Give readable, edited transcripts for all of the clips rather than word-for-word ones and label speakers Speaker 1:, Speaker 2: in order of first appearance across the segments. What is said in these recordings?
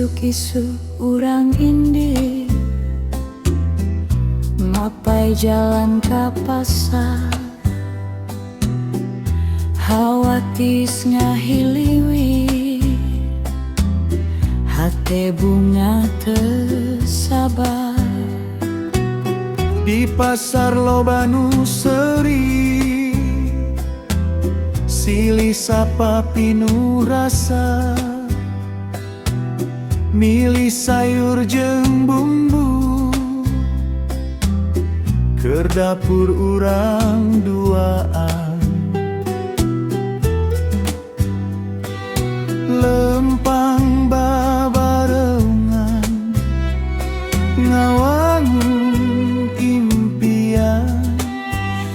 Speaker 1: isu-isu urang indi mapai jalan ka pasar, hawatis ngahiliwi hate bunga tersabar.
Speaker 2: Di pasar loba nu seri, silih sapa pinu rasa, milih sayur jeung bumbu, keur dapur urang duaan. Lempang babarengan ngawangun impian,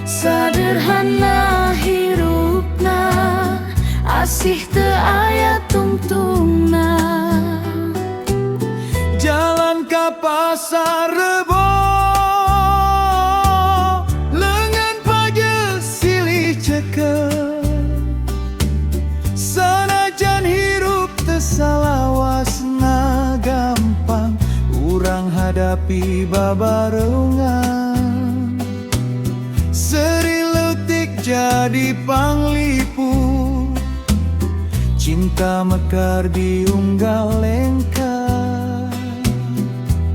Speaker 1: Saderhana hirupna asih teu aya tungtungna.
Speaker 2: jalan ka pasar Rebo, lengan page silih cekel, sanajan hirup teu salawasna gampang, urang hadapi babarengan. Seri leutik jadi panglipur, cinta mekar diunggal lengkap.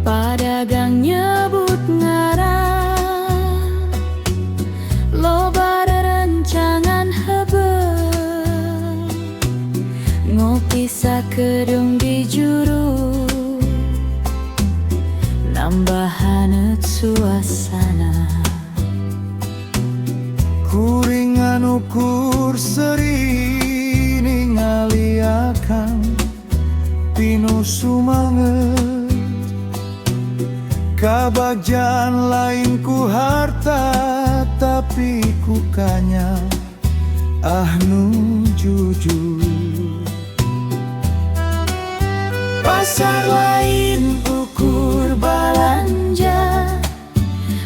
Speaker 1: Padagang nyebut ngaran, loba rerencangan hebel, ngopi sakedung di juru, nambah haneut suasana.
Speaker 2: Kuringan ukur seri ningali akang pinu sumanget, kabagjan lain ku harta tapi ku kanya nu jujur.
Speaker 1: Pasar lain ukur balanja,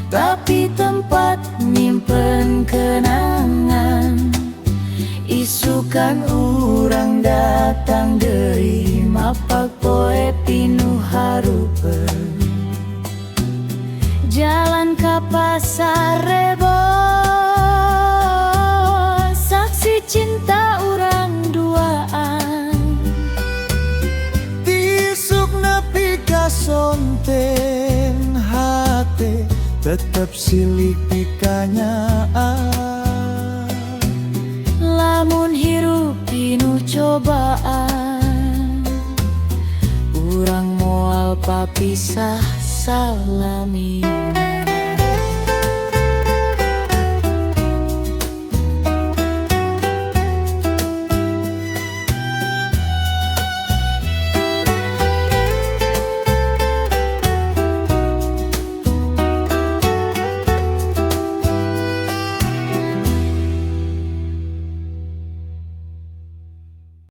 Speaker 1: tapi tempat nyimpen kenangan. Isukan urang datang deui mapak poe pinu harupeun, jalan ka pasar Rebo, saksi cinta urang duaan.
Speaker 2: Tisuk nepi ka sonten hate, tetep silih pikanyaan.
Speaker 1: Lamun hirup pinu cobaan, urang moal papisah salami.